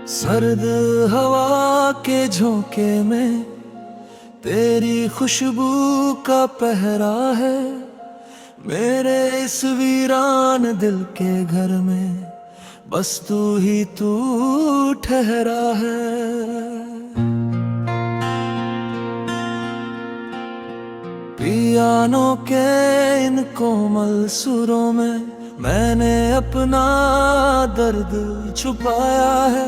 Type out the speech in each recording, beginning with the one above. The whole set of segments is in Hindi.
सर्द हवा के झोंके में तेरी खुशबू का पहरा है। मेरे इस वीरान दिल के घर में बस तू ही तू ठहरा है। पियानो के इन कोमल सुरों में मैंने अपना दर्द छुपाया है।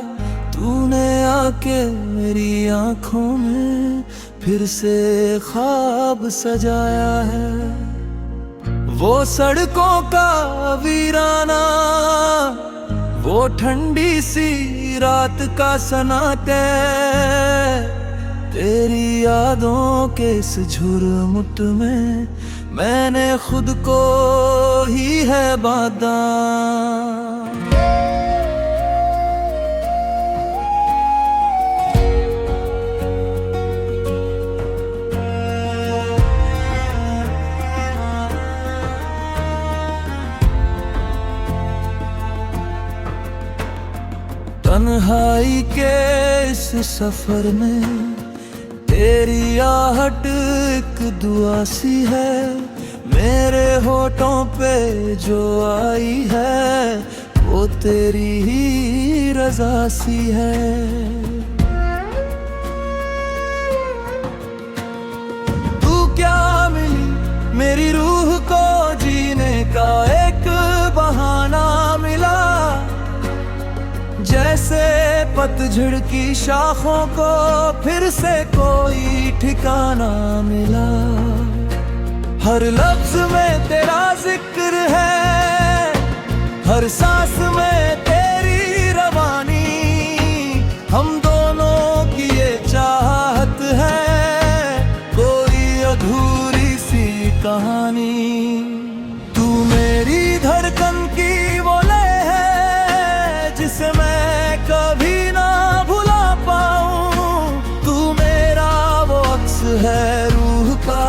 तूने आके मेरी आंखों में फिर से ख्वाब सजाया है। वो सड़कों का वीराना, वो ठंडी सी रात का सन्नाटे, तेरी यादों के इस झुरमुट में मैंने खुद को ही है बांधा। तन्हाई के इस सफर में तेरी आहट एक दुआ सी है। मेरे होठों पे जो आई है वो तेरी ही रज़ा सी है। तू क्या मिली मेरी रूह को जीने का एक बहाना मिला। जैसे पतझड़ की शाखों को फिर से कोई ठिकाना मिला। हर लफ्ज में तेरा जिक्र है, हर सांस में तेरी रवानी। हम दोनों की ये चाहत है कोई अधूरी सी कहानी। तू मेरी धड़कन की वो लय है जिसे मैं कभी ना भुला पाऊं। तू मेरा वो अक्स है रूह का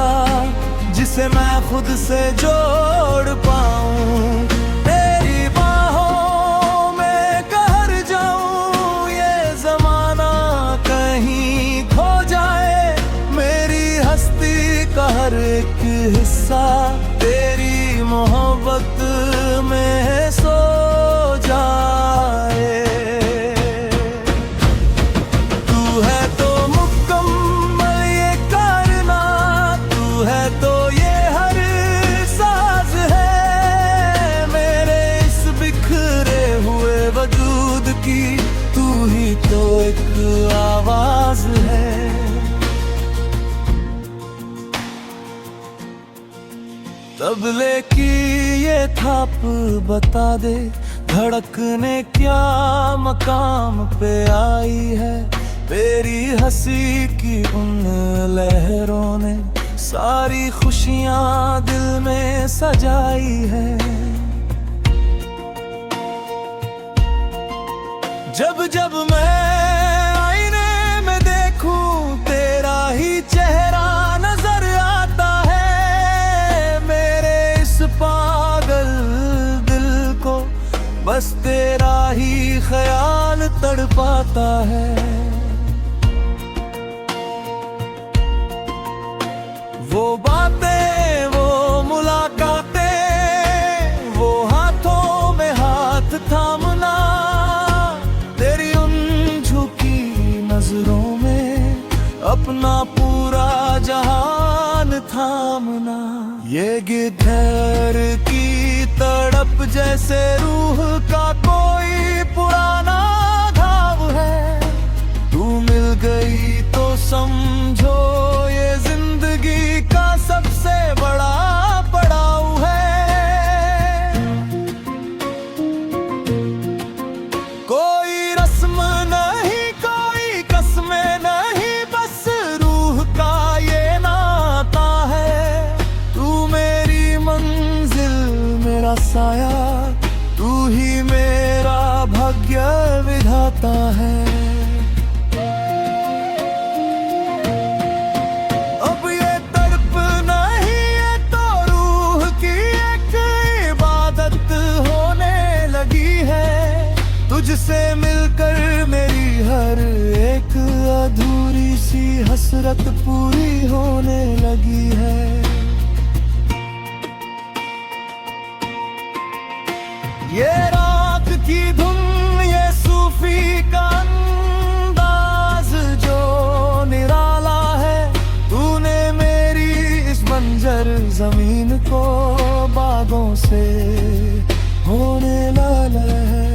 जिसे मैं खुद से जोड़ पाऊं। तेरी बाहों में कहर जाऊं, ये जमाना कहीं खो जाए। मेरी हस्ती का हर एक हिस्सा तेरी मोहब्बत में सो जाए। तू है तो मुकम्मल ये कायनात, तू है तो ये हर साज है। मेरे इस बिखरे हुए वजूद की तू ही तो एक आवाज है। तबले की ये थाप बता दे धड़कने क्या मकाम पे आई है। तेरी हंसी की उन लहरों ने सारी खुशियां दिल में सजाई है। जब जब मैं आईने में देखूं तेरा ही चेहरा नजर आता है। मेरे इस पागल दिल को बस तेरा ही ख्याल तड़पाता है। वो बातें, वो मुलाकातें, वो हाथों में हाथ थामना, तेरी उन झुकी नजरों में अपना पूरा जहान थामना। ये गिद्धर की तड़प जैसे रूह का कोई पुराना घाव है। तू मिल गई तो समझो ये जिंदगी का सबसे बड़ा पड़ाव है। कोई रस्म नहीं, कोई कसमें नहीं, बस रूह का ये नाता है। तू मेरी मंजिल, मेरा साया, तू ही मेरा भाग्य विधाता है। अब ये तड़प नहीं, ये तो रूह की एक इबादत होने लगी है। तुझसे मिलकर मेरी हर एक अधूरी सी हसरत पूरी होने लगी है। ये रात की धुन, ये सूफी का अंदाज जो निराला है, तूने मेरी इस बंजर जमीन को बागों से होने लाला है।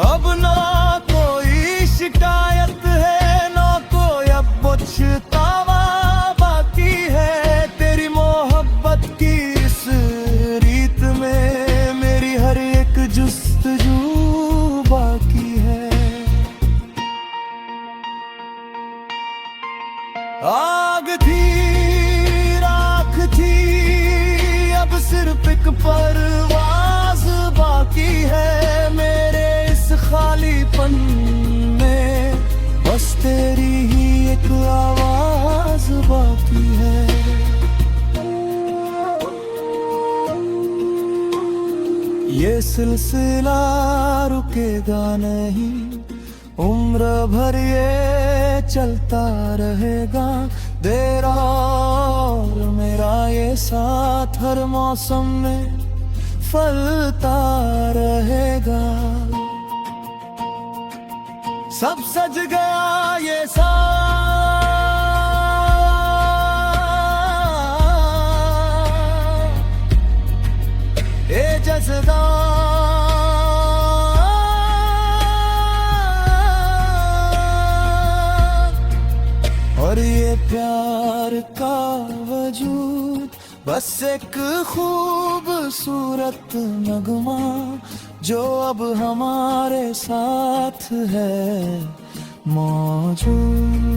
अब ना कोई शिकायत है, ना कोई अब पछतावा बाकी है। तेरी मोहब्बत की इस रीत में मेरी हर एक जुस्तजू बाकी है। आग थी, राख थी, अब सिर्फ एक परवाज बाकी है। मेरे इस खालीपन में बस तेरी ही एक आवाज बाकी है। ये सिलसिला रुकेगा नहीं, उम्र भर ये चलता रहेगा। तेरा और मेरा ये साथ हर मौसम में फलता रहेगा। सब सज गया ये ये जज़्बा और ये प्यार का वजूद बस एक खूबसूरत नगमा जो अब हमारे साथ है मौजूद।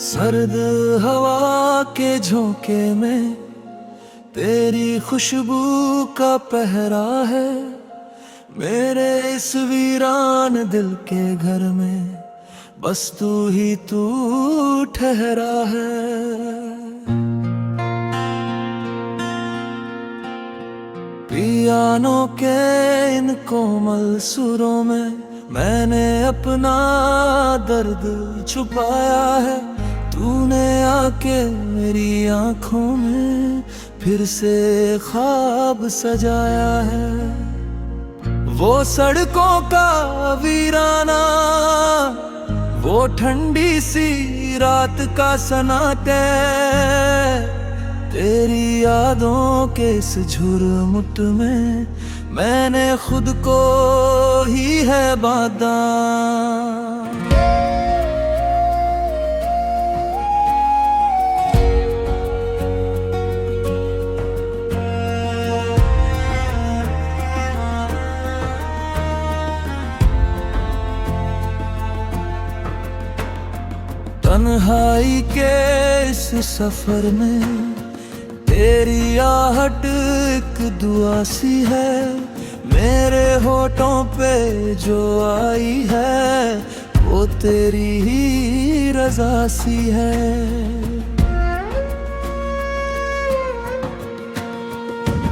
सर्द हवा के झोंके में तेरी खुशबू का पहरा है। मेरे इस वीरान दिल के घर में बस तू ही तू ठहरा है। पियानो के इन कोमल सुरों में मैंने अपना दर्द छुपाया है। तूने आके मेरी आंखों में फिर से ख्वाब सजाया है। वो सड़कों का वीराना, वो ठंडी सी रात का सन्नाटे, तेरी यादों के इस झुरमुट में मैंने खुद को ही है बांधा। तन्हाई के इस सफर में तेरी आहट एक दुआ सी है। मेरे होठों पे जो आई है वो तेरी ही रज़ा सी है।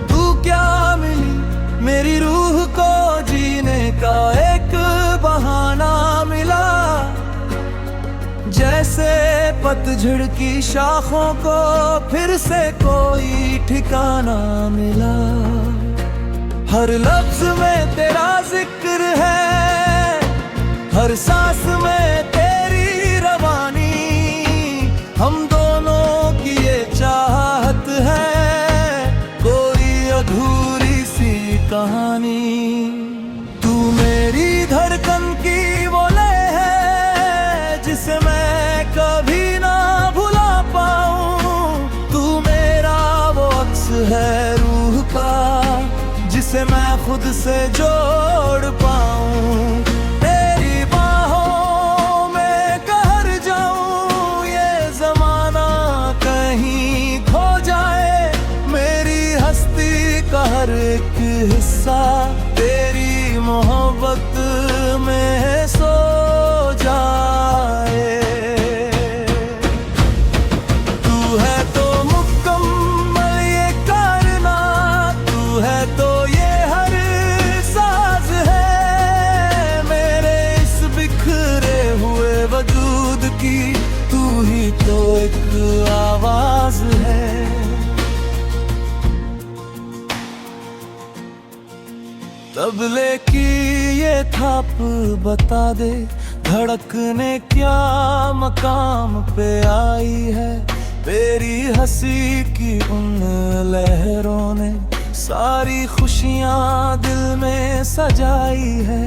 तू क्या मिली मेरी रूह को, जीने का एक बहाना मिला। जैसे पतझड़ की शाखों को फिर से कोई ठिकाना मिला। हर लफ्ज में तेरा जिक्र है, हर सांस में तेरी रवानी। हम दोनों की ये चाहत है, कोई अधूरी सी कहानी। तू मेरी धड़कन की वो लय है जिसे मैं कभी ना भुला पाऊं। तू मेरा वो अक्स है रूह का, जिसे मैं खुद से जोड़ पाऊं। तेरी बाहों में कहर जाऊं, ये जमाना कहीं खो जाए। मेरी हस्ती का हर एक हिस्सा तेरी मोहब्बत में सो जाए। तू है तो मुकम्मल ये कायनात, तू है तो ये हर साज है। मेरे इस बिखरे हुए वजूद की तू ही तो एक आवाज है। तबले की ये थाप बता दे, धड़कने क्या मकाम पे आई है। तेरी हंसी की उन लहरों ने सारी खुशियां दिल में सजाई है।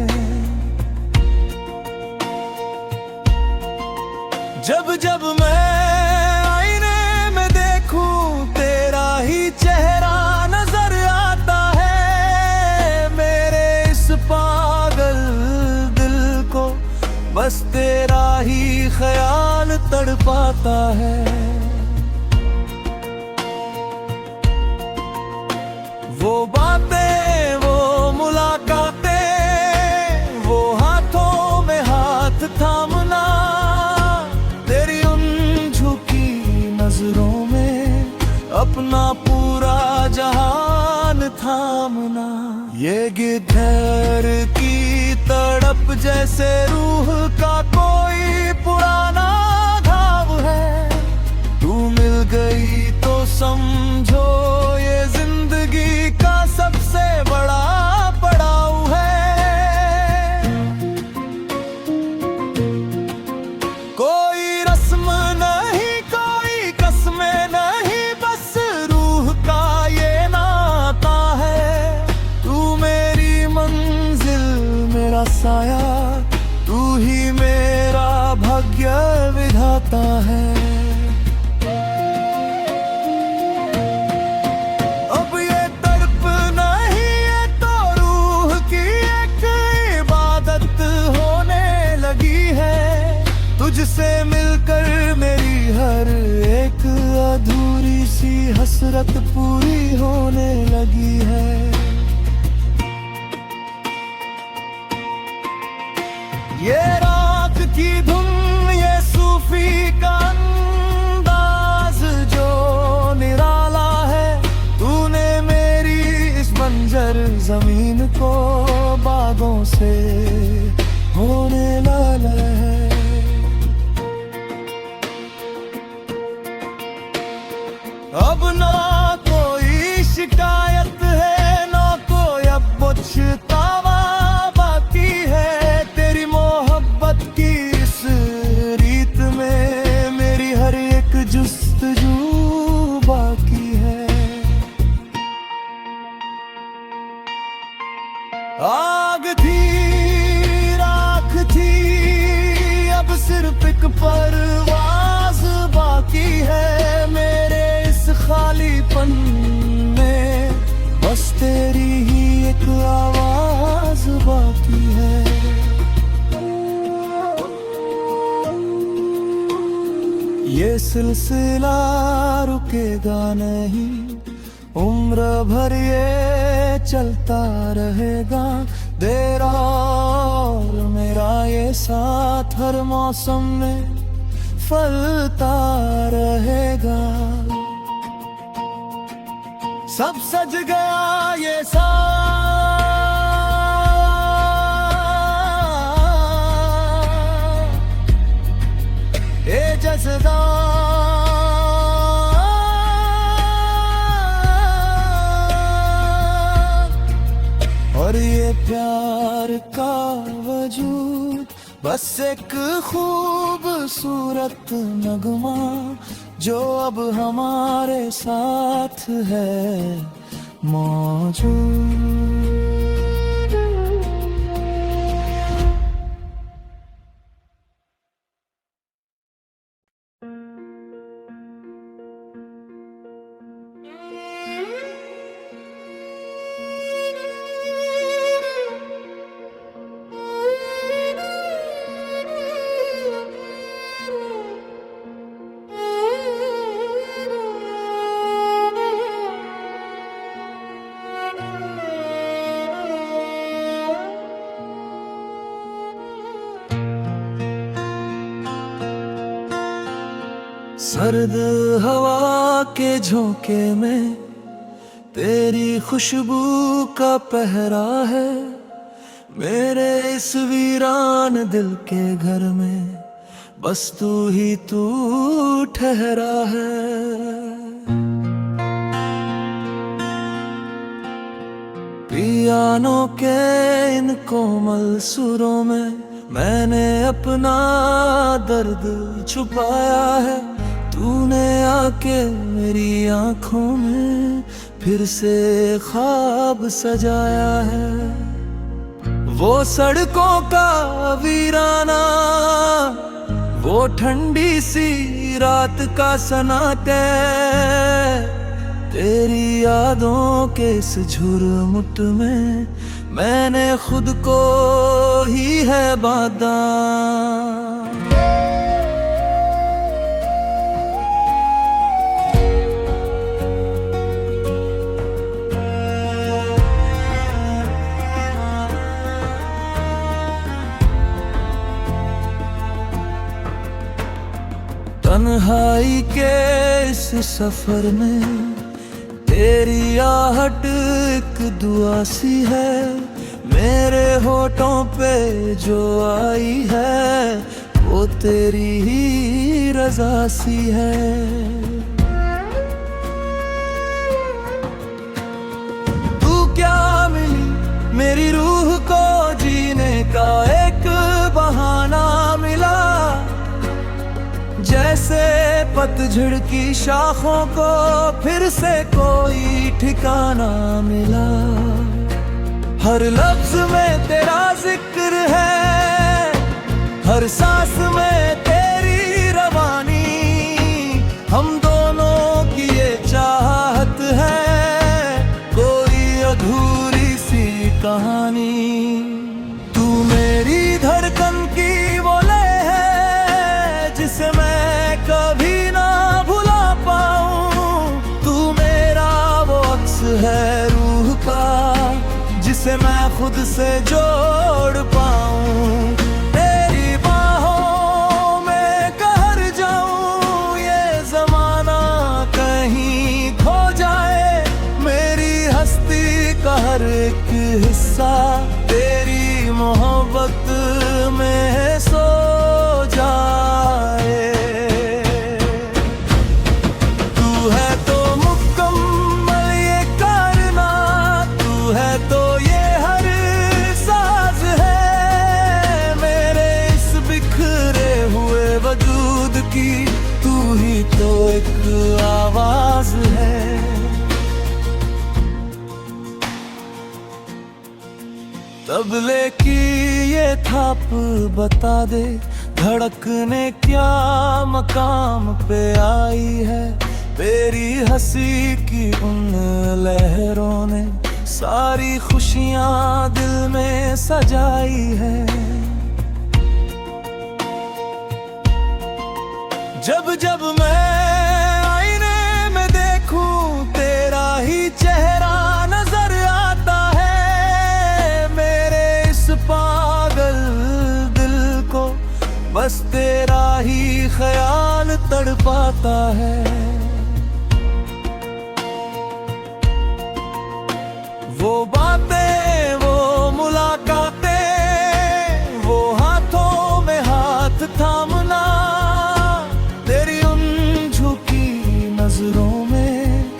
जब जब मैं आईने में देखूं, तेरा ही चेहरा नजर आता है। मेरे इस पागल दिल को बस तेरा ही ख्याल तड़पाता है। वो बातें, वो मुलाकातें, वो हाथों में हाथ थामना, तेरी उन झुकी नजरों में अपना पूरा जहान थामना। ये गिद्धर की तड़प जैसे रूह का कोई पुराना घाव है। तू मिल गई तो समझो ये जिंदगी का सबसे बड़ा पड़ाव है। कोई रस्म नहीं, कोई कसमें नहीं, बस रूह का ये नाता है। तू मेरी मंजिल, मेरा साया, तू ही मेरा भाग्य विधाता है। अब ये तड़प नहीं, ये तो रूह की एक इबादत होने लगी है। तुझसे मिलकर मेरी हर एक अधूरी सी हसरत पूरी होने लगी है। ये रात की धुन, ये सूफी का अंदाज जो निराला है। तूने मेरी इस बंजर जमीन को बागों से होने लाला है। अब ना कोई शिकायत है, ना कोई अब पछतावा बाकी है। तेरी मोहब्बत की इस रीत में मेरी हर एक जुस्तजू बाकी है। आग थी, राख थी, अब सिर्फ एक परवाज बाकी है। मेरे इस खालीपन में बस तेरी ही एक आवाज बाकी है। ये सिलसिला रुकेगा नहीं, उम्र भर ये चलता रहेगा। तेरा और मेरा ये साथ हर मौसम में फलता रहेगा। सब सज गया ये ये जज़्बा और ये प्यार का वजूद बस एक खूबसूरत नगमा जो अब हमारे साथ है मौजूद। सर्द हवा के झोंके में तेरी खुशबू का पहरा है। मेरे इस वीरान दिल के घर में बस तू ही तू ठहरा है। पियानो के इन कोमल सुरों में मैंने अपना दर्द छुपाया है। तूने आके मेरी आंखों में फिर से ख्वाब सजाया है। वो सड़कों का वीराना, वो ठंडी सी रात का सन्नाटे, तेरी यादों के इस झुरमुट में मैंने खुद को ही है बांधा। तन्हाई के इस सफर में तेरी आहट एक दुआ सी है। मेरे होठों पे जो आई है वो तेरी ही रज़ा सी है। तू क्या मिली मेरी रूह को जीने का एक बहाना मिला। जैसे पतझड़ की शाखों को फिर से कोई ठिकाना मिला। हर लफ्ज में तेरा जिक्र है, हर सांस में तेरी रवानी। हम दोनों की ये चाहत है कोई अधूरी सी कहानी। तू मेरी धड़कन की वो लय है जिसे मैं कभी ना भुला पाऊं। तू मेरा वो अक्स है रूह का जिसे मैं खुद से जोड़ पाऊं। तेरी बाहों में कहर जाऊं, ये जमाना कहीं खो जाए। मेरी हस्ती का हर एक हिस्सा तेरी मोहब्बत में सो जाए। तू है तो मुकम्मल ये करना, तू है तो ये हर साज है। मेरे इस बिखरे हुए वजूद की तू ही तो एक आवाज है। तबले की ये थाप बता दे धड़कने क्या मकाम पे आई है। तेरी हंसी की उन लहरों ने सारी खुशियां दिल में सजाई है। जब जब मैं आईने में देखूं तेरा ही चेहरा नजर आता है। मेरे इस पागल दिल को बस तेरा ही ख्याल तड़पाता है। वो बातें, वो मुलाकातें, वो हाथों में हाथ थामना, तेरी उन झुकी नजरों में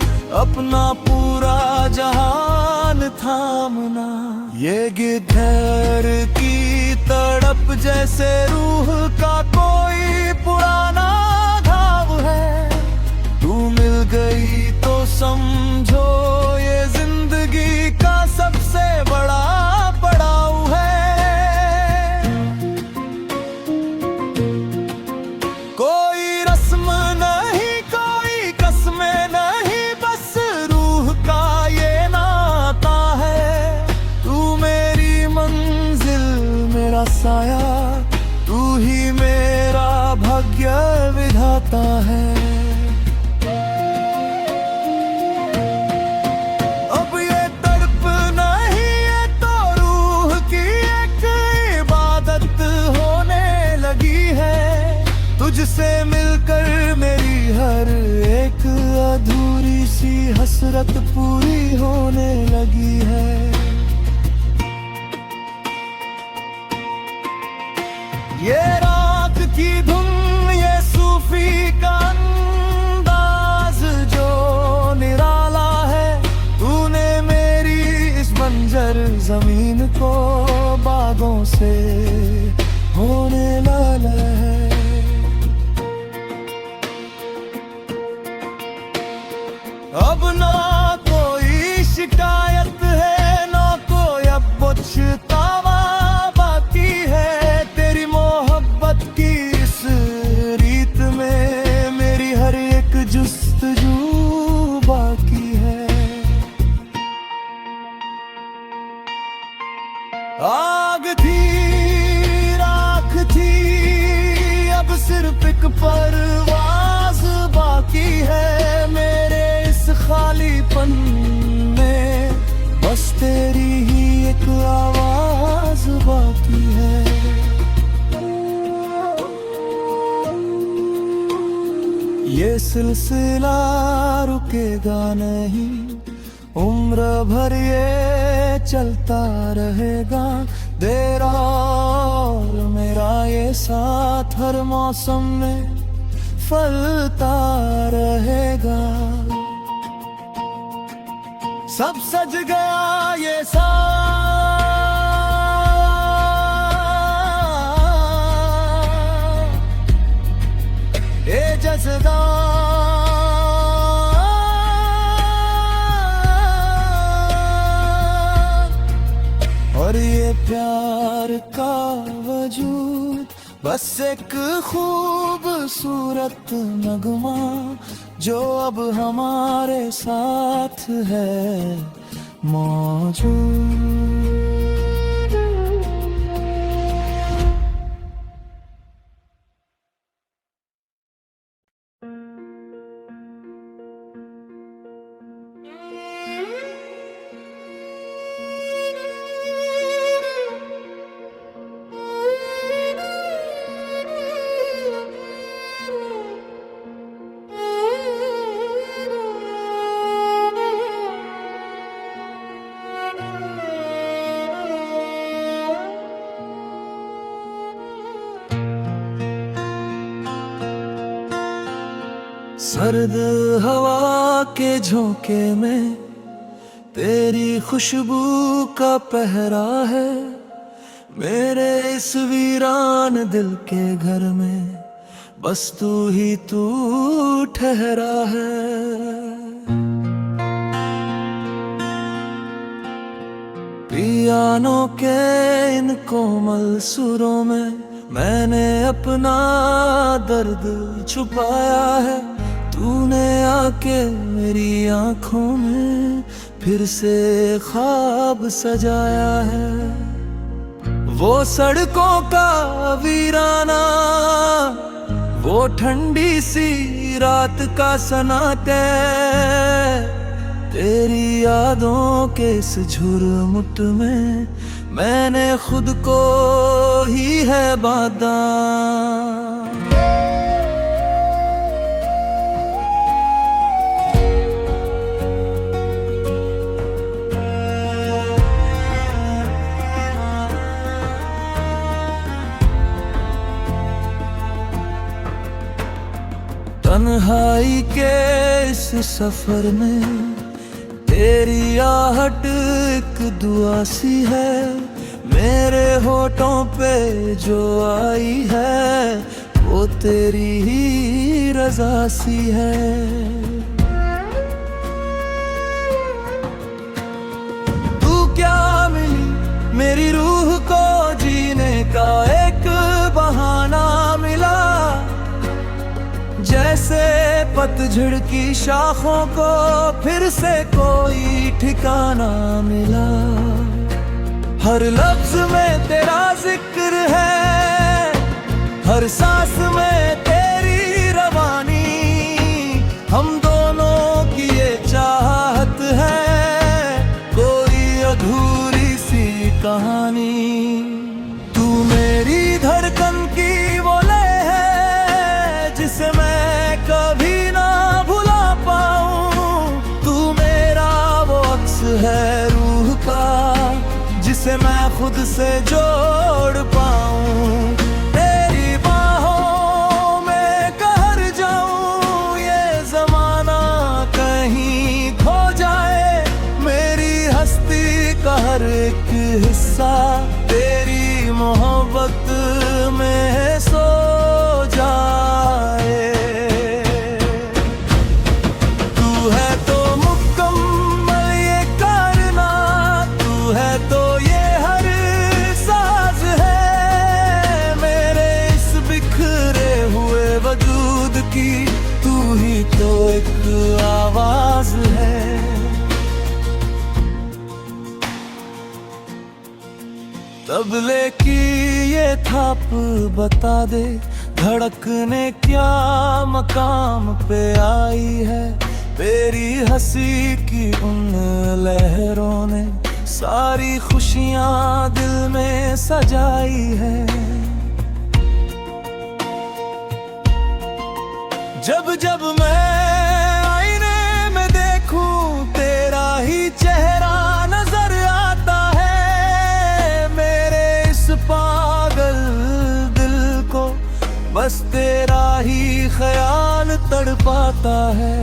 अपना पूरा जहान थामना। ये गिद्धर की तड़प जैसे रूह का कोई पुराना घाव है। तू मिल गई तो समझो ये जिंदगी का सबसे बड़ा पड़ाव है। कोई रस्म नहीं, कोई कसमें नहीं, बस रूह का ये नाता है। तू मेरी मंजिल, मेरा साया, तू ही मेरा भाग्य विधाता है। अब ये तड़प नहीं, ये तो रूह की एक इबादत होने लगी है। तुझसे मिलकर मेरी हर एक अधूरी सी हसरत पूरी होने लगी है। ये रात की धुन, ये सूफी का अंदाज जो निराला है, तूने मेरी इस बंजर जमीन को बागों से होने वाला है। अब ना कोई शिकायत है, ना कोई अब पछतावा बाकी है। तेरी मोहब्बत की इस रीत में मेरी हर एक जुस्तजू बाकी है। आग थी, राख थी, अब सिर्फ एक परवाज बाकी है। मेरे इस खालीपन में बस तेरी ही एक आवाज बाकी है। ये सिलसिला रुकेगा नहीं, उम्र भर ये चलता रहेगा। तेरा और मेरा ये साथ हर मौसम में फलता रहेगा। सब सज गया ये साथ, ये जज़्बा और ये प्यार का वजूद, बस एक खूबसूरत नगमा जो अब हमारे साथ है मौजूद। सर्द हवा के झोंके में तेरी खुशबू का पहरा है। मेरे इस वीरान दिल के घर में बस तू ही तू ठहरा है। पियानो के इन कोमल सुरों में मैंने अपना दर्द छुपाया है। तूने आके मेरी आंखों में फिर से ख्वाब सजाया है। वो सड़कों का वीराना, वो ठंडी सी रात का सन्नाटे, तेरी यादों के इस झुरमुट में मैंने खुद को ही है बांधा। तन्हाई के इस सफर में तेरी आहट एक दुआ सी है। मेरे होठों पे जो आई है वो तेरी ही रज़ा सी है। तू क्या मिली मेरी रूह को, जीने का एक बहाना मिला। जैसे पतझड़ की शाखों को फिर से कोई ठिकाना मिला। हर लफ्ज में तेरा जिक्र है, हर सांस में तेरी रवानी। हम दोनों की ये चाहत है, कोई अधूरी सी कहानी। तू मेरी धड़कन की वो लय है जिसे तुझसे जोड़ पाऊं। तेरी बाहों में कहर जाऊं, ये जमाना कहीं खो जाए। मेरी हस्ती का हर एक हिस्सा तेरी मोहब्बत में सो जाए। तू है तो मुकम्मल ये कायनात, तू है तो ये हर साज है। मेरे इस बिखरे हुए वजूद की तू ही तो एक आवाज है। तबले की ये थाप बता दे, धड़कने क्या मकाम पे आई है। तेरी हंसी की उन लहरों ने सारी खुशियां दिल में सजाई है। जब जब मैं आईने में देखूं, तेरा ही चेहरा नजर आता है। मेरे इस पागल दिल को बस तेरा ही ख्याल तड़पाता है।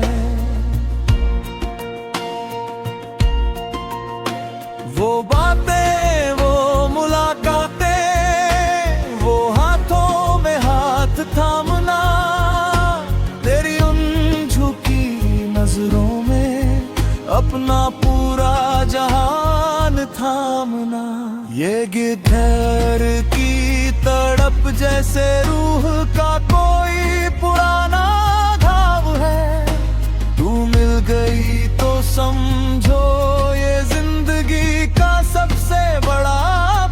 वो बातें, वो मुलाकातें, वो हाथों में हाथ थामना, तेरी उन झुकी नजरों में अपना पूरा जहान थामना। ये गिद्धर की तड़प जैसे रूह का कोई पुराना घाव है। तू मिल गई तो समझो ये जिंदगी का सबसे बड़ा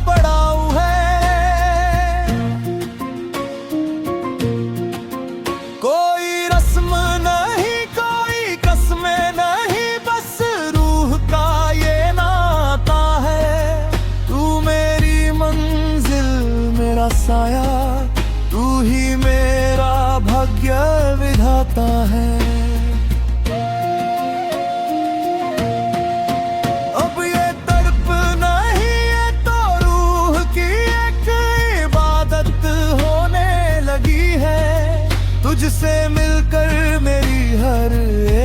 पड़ाव है। कोई रस्म नहीं, कोई कसमें नहीं, बस रूह का ये नाता है। तू मेरी मंजिल, मेरा साया, तू ही मेरा भाग्य विधाता है। अब ये तड़प नहीं, ये तो रूह की एक इबादत होने लगी है। तुझसे मिलकर मेरी हर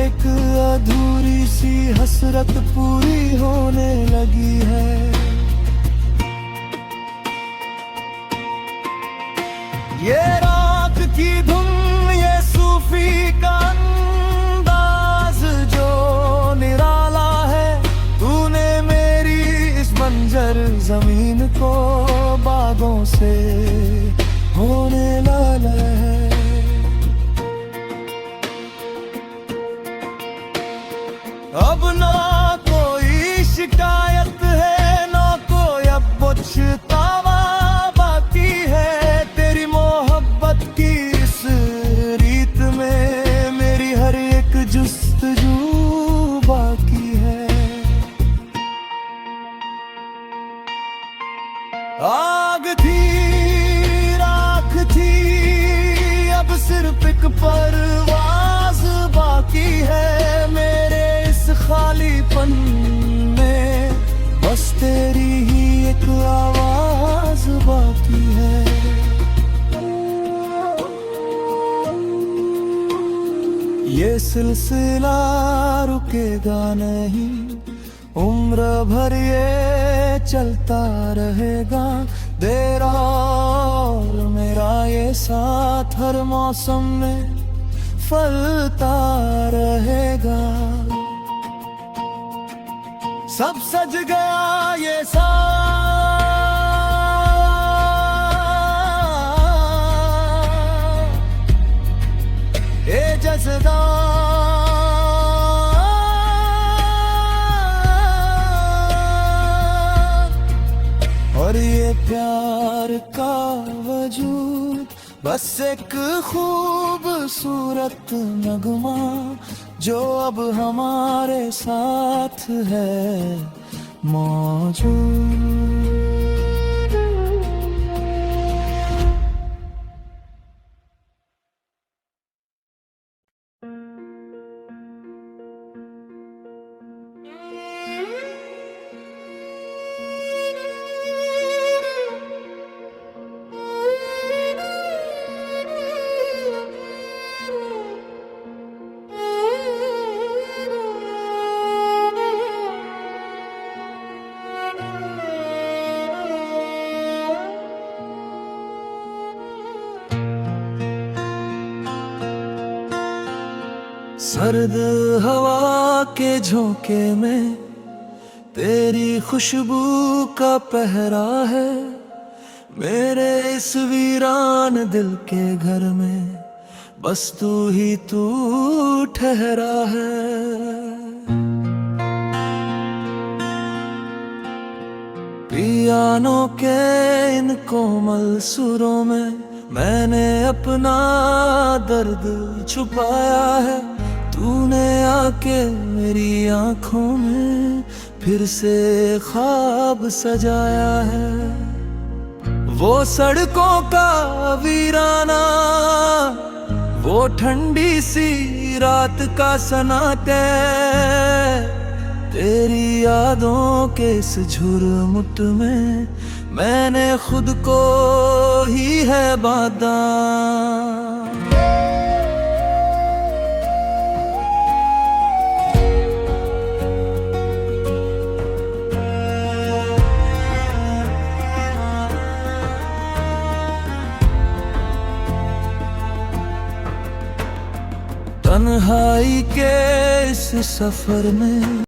एक अधूरी सी हसरत पूरी होने लगी है। ये रात की धुन, ये सूफी का अंदाज जो निराला है। तूने मेरी इस बंजर जमीन को बागों से होने लाला है। अब ना कोई शिकायत है, ना कोई अब पछतावा बाकी है। तेरी मोहब्बत की इस रीत में मेरी हर एक जुस्तजू बाकी है। आग थी, राख थी, अब सिर्फ एक परवाज बाकी है। मेरे इस खालीपन में बस तेरी ही एक आवाज बाकी है। ये सिलसिला रुकेगा नहीं, उम्र भर ये चलता रहेगा। तेरा और मेरा ये साथ हर मौसम में फलता रहेगा। सब सज गया ये ए जज़दा और ये प्यार का वजूद बस एक खूबसूरत नगमा जो अब हमारे साथ है मौजूद। सर्द हवा के झोंके में तेरी खुशबू का पहरा है। मेरे इस वीरान दिल के घर में बस तू ही तू ठहरा है। पियानो के इन कोमल सुरों में मैंने अपना दर्द छुपाया है। तूने आके मेरी आंखों में फिर से ख्वाब सजाया है। वो सड़कों का वीराना, वो ठंडी सी रात का सन्नाटे, तेरी यादों के इस झुरमुट में मैंने खुद को ही है बांधा। तन्हाई के इस सफर में